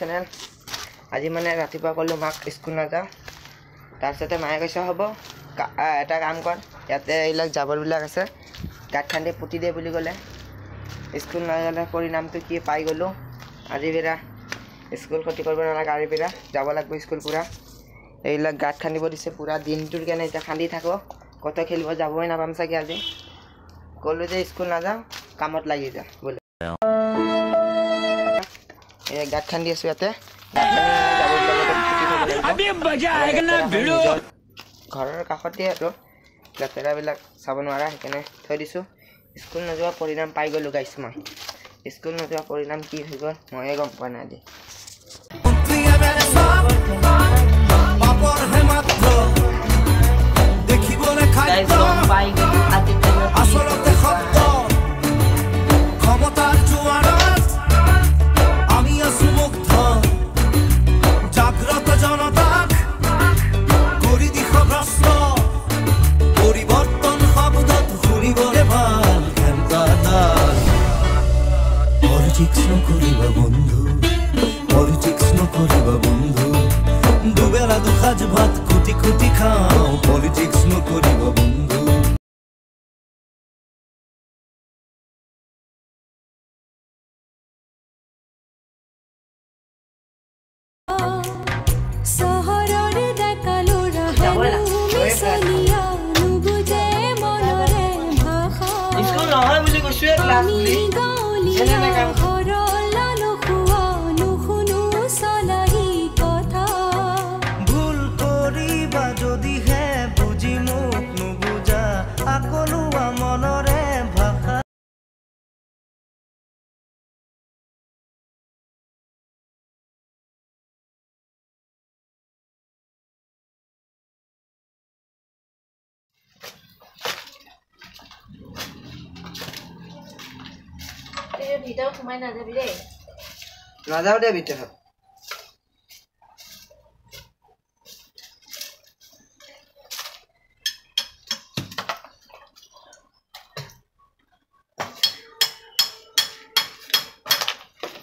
Channel. আজি মানে ৰাতিপুৱা ক'লোঁ মাক স্কুল নাযাওঁ, তাৰপিছতে মায়ে কৈছে হ'ব এটা কাম কৰ, ইয়াতে এইবিলাক জাবৰবিলাক আছে গাঁত খান্দি পুতি দে বুলি ক'লে। স্কুল নাযালে পৰিণামটো কি পাই গ'লোঁ। আজি বেৰা স্কুল ক্ষতি কৰিব নালাগে, আজি বেৰা যাব লাগিব স্কুল পূৰা। এইবিলাক গাঁত খান্দিব দিছে পূৰা দিনটোৰ কাৰণে, এতিয়া খান্দি থাকোঁ, কত খেলিব যাবই নাপাম চাগে আজি। ক'লোঁ যে স্কুল নাযাওঁ, কামত লাগি যা বোলে। গাঁত খান্দি আছোঁ ইয়াতে, ঘৰৰ কাষতে আৰু লেতেৰাবিলাক চাব নোৱাৰা, সেইকাৰণে থৈ দিছোঁ। স্কুল নোযোৱা পৰিণাম পাই গ'লোঁ গাইছ। মই স্কুল নোযোৱা পৰিণাম কি হৈ গ'ল ময়ে গম পোৱা নাই আজি। দুবেলা দুসাজ ভাত খুটি খুটি খাওঁ, পলিটিক্স নকৰিব বন্ধু। ভিতৰত সোমাই নাযাবি দেই। নাযাওঁ দে ভিতৰত।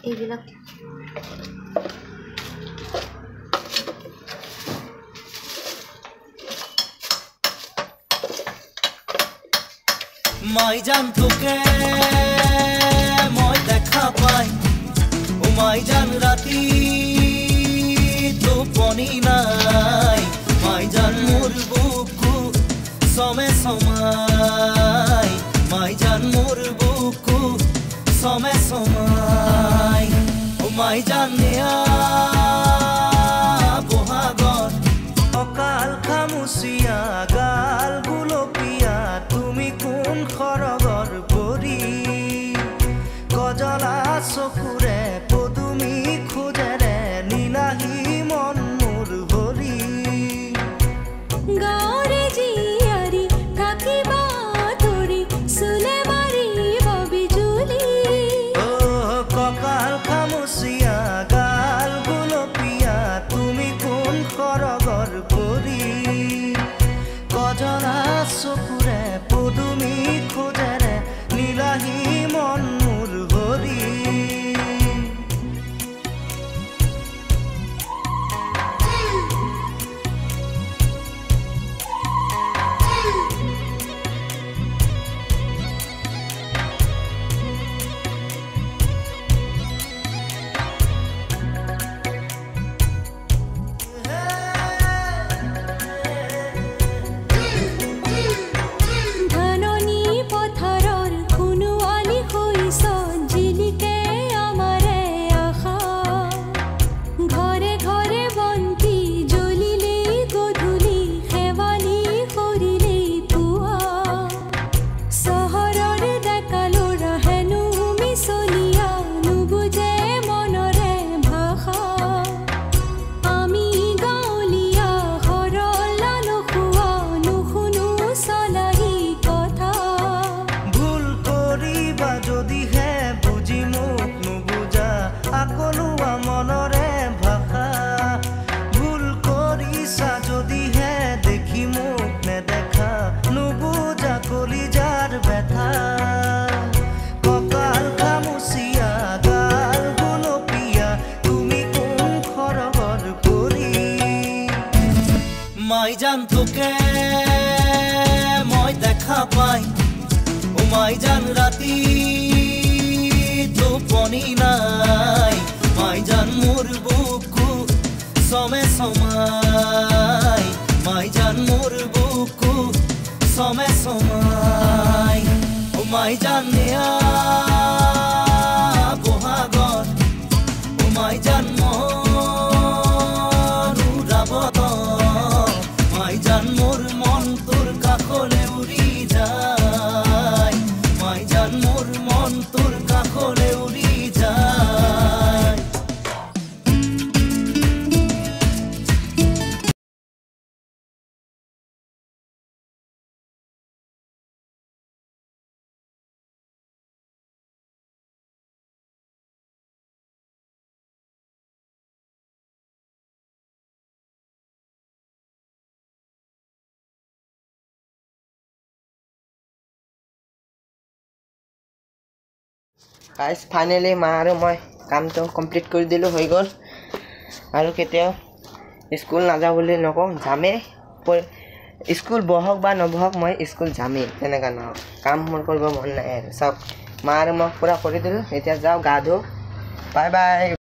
এইবিলাক মাই জান তোকে মই দেখা পাই, ও মাই জান রাতি টোপনি নাই, মাই জান মোর বুকু সমে সমাই, মাই জান মোর বুকু সমে সমাই, ও মাই জান নিয়া বহাগর অকাল খামুচিয়া গাল গুলপিয়া, তুমি কোন খৰগৰ পৰি গজলা চকুৰে পদুমি খোজেৰে নীলাহী মন মোৰ ভৰি। গাঁৱৰে জীয়াৰী থাকিবা ধৰি চুলে মাৰিব বিজুলি, কঁকাল খামুচিয়া গাল গুলপীয়া, তুমি কোন খৰগৰ পৰি গজলা চকুৰে পদুমি খোজেৰে নীলাহী মন মোৰ ভৰি। মাইজান তোকে মই দেখা পাই ও মাইজান রাতি টোপনি নাই মাইজান মোর বুকু সমে সমাই মাইজান মোর বুকু সমে সমাই ও মাইজান নেয়া বহাগর ও মাইজান মাইজান মোর মন তোর কাখলে উড়ি যায় মাইজান মোর মন তোর কাখলে উড়ি যায় গাইজ ফাইনেলি মা আৰু মই কামটো কমপ্লিট কৰি দিলোঁ হৈ গ'ল আৰু কেতিয়াও স্কুল নাযাওঁ বুলি নকওঁ যামেই স্কুল বহক বা নবহক মই স্কুল যামেই তেনেকুৱা নহওক কাম মোৰ কৰিব মন নাই আৰু চাওক মা আৰু মই পূৰা কৰি দিলোঁ এতিয়া যাওঁ গা ধুওঁ বাই বাই